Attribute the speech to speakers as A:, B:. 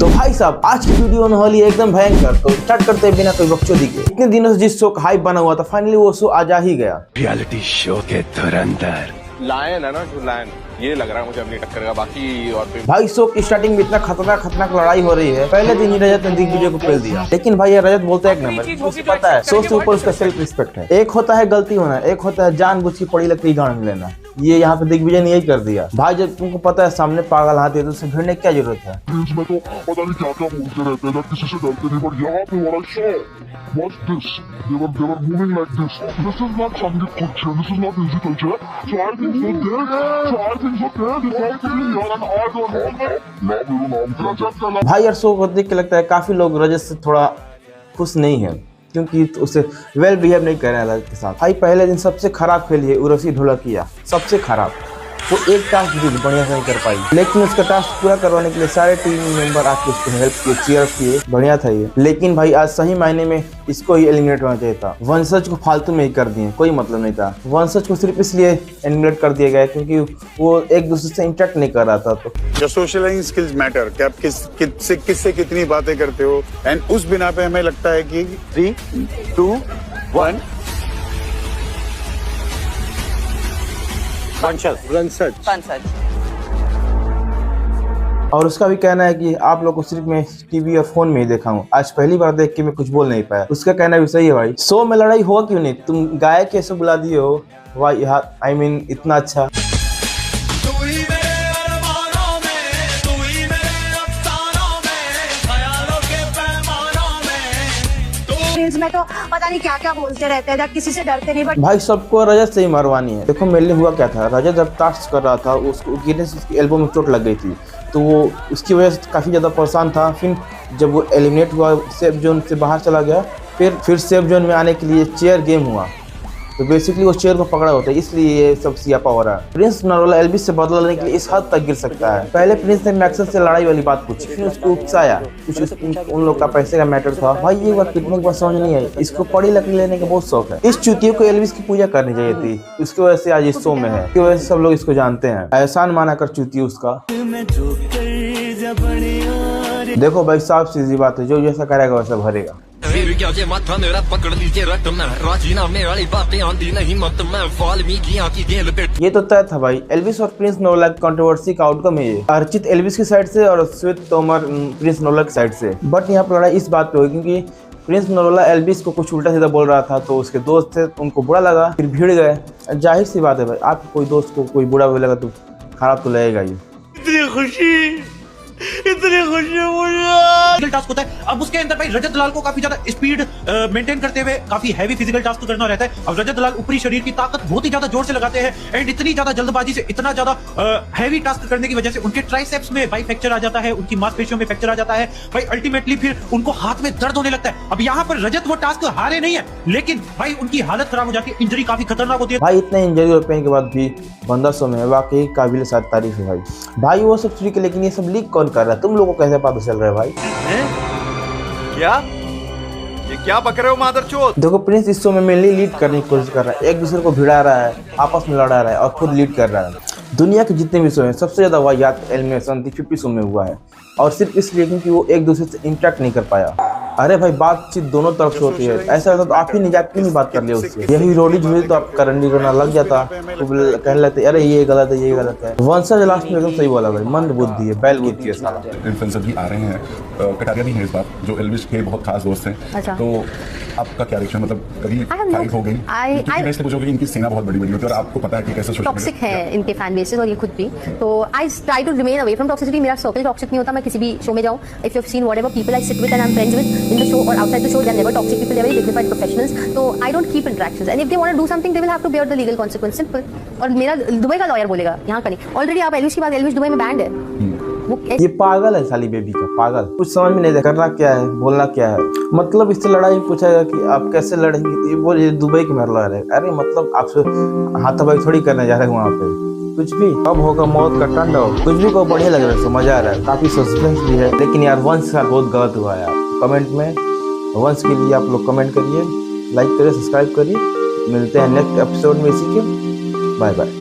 A: तो भाई साहब आज की वीडियो होने वाली है एकदम भयंकर। तो स्टार्ट करते हैं बिना कोई बकचोदी के। इतने दिनों से जिस शो का हाइप बना हुआ था फाइनली वो शो आ जा ही गया।
B: रियलिटी शो के धुरंधर
C: लायन है ना, जो लायन ये लग रहा है मुझे अपनी टक्कर का। बाकी और
A: भाई शो की स्टार्टिंग में इतना खतरनाक लड़ाई हो रही है। पहले दिन ही रजत ने दिग्विजय को पेल दिया, लेकिन भाई ये रजत बोलता है एक नंबर, उसे पता है शो से ऊपर उसका सेल्फ रिस्पेक्ट है। एक होता है गलती होना, एक होता है जानबूझ की पड़ी लकड़ी गाड़ में लेना। ये यहाँ पे दिग्विजय ने यही कर दिया। भाई जब तुमको पता है सामने पागल हाथी है तो उसे भिड़ने की क्या जरूरत है।
D: में तो पता नहीं क्या क्या बोलते रहते हैं, किसी से डरते नहीं, पर यहाँ पे बड़ा show watch this, they were moving like this. This is not Sangeet culture, this is not music culture. So I think so there, they try to be here and I don't know. रजत का
A: भाई यार show को देख के लगता है काफी लोग रजत से थोड़ा खुश नहीं है, क्योंकि उसे वेल बिहेव नहीं कर रहे हैं रजत के साथ। भाई पहले दिन सबसे खराब खेली है उर्वशी ढोलकिया, सबसे खराब। वो एक टास्क भी बढ़िया से नहीं कर पाई, लेकिन उसका टास्क पूरा करवाने के लिए सारे टीम मेंबर आके उसको हेल्प किए, चीयर किए, बढ़िया था ये। लेकिन भाई आज सही मायने में इसको ही एलिमिनेट होना चाहिए था। वंशज को फालतू में ही कर दिए, कोई मतलब नहीं था। वंशज को सिर्फ इसलिए एलिमिनेट कर दिया गया क्योंकि वो एक दूसरे से इंटरेक्ट नहीं कर रहा था। तो
E: जो सोशलाइजिंग स्किल्स मैटर, कि आप किससे कितनी बातें करते हो, एंड उस बिना पे हमें लगता है कि 3, 2, 1
A: और उसका भी कहना है कि आप लोग को सिर्फ मैं टीवी और फोन में ही देखा हूँ, आज पहली बार देख के मैं कुछ बोल नहीं पाया। उसका कहना भी सही है। भाई शो में लड़ाई हुआ क्यों नहीं, तुम गायक कैसे बुला दिए हो भाई। आई मीन इतना अच्छा।
F: में तो पता नहीं क्या क्या बोलते रहते हैं, किसी से डरते नहीं। बट
A: भाई सबको रजत से ही मरवानी है। देखो मेरे लिए हुआ क्या था, रजत जब टास्क कर रहा था उसको गिरने से उसकी एल्बो में चोट लग गई थी, तो वो उसकी वजह से काफ़ी ज़्यादा परेशान था। फिर जब वो एलिमिनेट हुआ, सेफ जोन से बाहर चला गया, फिर सेफ जोन में आने के लिए चेयर गेम हुआ, तो बेसिकली वो चेयर को पकड़ा होता है, इसलिए ये सब सियापा हो रहा है। प्रिंस नरोला एल्विस से बदला लेने के लिए इस हद तक गिर सकता है। पहले प्रिंस ने मैक्सन से लड़ाई वाली बात पूछी, फिर उसको उकसाया, कुछ उन लोग का पैसे का मैटर था। भाई ये बात कितने की बात समझ नहीं आई। इसको पड़ी लकड़ी लेने का बहुत शौक है। इस चुतियों को एल्विस की पूजा करनी चाहिए थी, उसकी वजह से आज इस शो में है, इसकी वजह से सब लोग इसको जानते हैं। एहसान माना कर चुती उसका। देखो भाई साफ सीधी बात है, जो जैसा करेगा वैसा भरेगा। ये तो तय था भाई, एल्विस और प्रिंस नरोला की कंट्रोवर्सी का आउटकम है ये। अर्चित एल्विस की साइड से और श्वेत तोमर प्रिंस नरोला की साइड से। बट यहाँ पर लड़ाई इस बात पे हुई क्योंकि प्रिंस नरोला एल्विस को कुछ उल्टा सीधा बोल रहा था, तो उसके दोस्त थे, उनको बुरा लगा, फिर भीड़ गए। जाहिर सी बात है भाई, आप कोई दोस्त को कोई बुरा बोलेगा तो खराब तो लगेगा ही।
G: इतनी खुशी मुझे टास्क होता है। अब उसके अंदर भाई रजत दलाल को काफी ज्यादा स्पीड मेंटेन करते हुए काफी हैवी फिजिकल टास्क करना रहता है। अब रजत दलाल ऊपरी शरीर की ताकत बहुत ही ज्यादा जोर से लगाते हैं, एंड इतनी ज्यादा जल्दबाजी से इतना ज्यादा हैवी टास्क करने की वजह से उनके ट्राइसेप्स में भाई फ्रैक्चर आ जाता है, उनकी मांसपेशियों में फ्रैक्चर आ जाता है भाई। अल्टीमेटली फिर उनको हाथ में दर्द होने लगता है। अब यहाँ पर रजत वो टास्क हारे नहीं है, लेकिन भाई उनकी हालत खराब हो जाती है, इंजरी काफी खतरनाक होती है।
A: भाई इतने इंजरी होने के बाद भी बंदा शो में है, वाकई काबिल तारीफ है भाई वो सब ठीक है, लेकिन ये सब लीक कौन कर रहा है, तुम लोगों को कैसे पता चल रहा है भाई।
B: क्या ये क्या बक रहे हो मादरचोद।
A: देखो प्रिंस इस शो में मेनली लीड करने की कोशिश कर रहा है, एक दूसरे को भिड़ा रहा है, आपस में लड़ा रहा है और खुद लीड कर रहा है। दुनिया के जितने भी शो हैं सबसे ज्यादा वाहियात एलिमिनेशन 50 शो में हुआ है, और सिर्फ इसलिए क्योंकि वो एक दूसरे से इंटरेक्ट नहीं कर पाया। अरे भाई बातचीत दोनों तरफ से होती है, ऐसा होता तो आप ही नहीं बात कर लिया उससे। यही रोडीज हुई तो आपका रंडी रोना लग जाता, तो कहने लगते अरे ये गलत है, ये गलत है। वंशज लास्ट में एकदम सही बोला भाई, मंद बुद्धि है, बैल बुद्धि है साला।
D: इन्फ्लुएंसर भी आ रहे हैं, कटारिया भी है इस बार, जो एल्विस के बहुत खास दोस्त हैं।
F: अच्छा।
D: तो आपका क्या रिएक्शन, मतलब कभी फाइट हो गई? पूछोगे इनकी सेना बहुत बड़ी होती है और आपको पता है कि कैसे
F: टॉक्सिक है इनके फैन बेसेस और ये खुद भी। तो I try to remain away from toxicity. मेरा सर्कल टॉक्सिक नहीं होता, मैं किसी भी शो में जाऊं, if you have seen whatever people I sit with and I am friends with in the show और outside the show, they're never toxic people, they're very dignified professionals. So I don't keep interactions, and if they want to do something they will have to bear the legal consequence, simple. और मेरा Dubai का lawyer बोलेगा, यहाँ का नहीं। Already आप Elvis की बात, एल्विस दुबई में बैंड है। वो
A: ये पागल है साली बेबी का, पागल, कुछ समझ में नहीं करना क्या है, बोलना क्या है। मतलब इससे लड़ाई पूछेगा कि आप कैसे लड़ेंगे, ये बोल दुबई के मेरा लॉयर है। अरे मतलब आपसे हाथापाई थोड़ी करने जा रहे हैं वहाँ पे, कुछ भी। अब होगा मौत का टंडा, कुछ भी को बढ़िया लग रहा है, मजा आ रहा है, काफी सस्पेंस भी है। लेकिन यार वंश का बहुत गलत हुआ है। कमेंट में वंश के लिए आप लोग कमेंट करिए, लाइक करिए, सब्सक्राइब करिए। मिलते हैं नेक्स्ट एपिसोड में इसी के। Bye bye.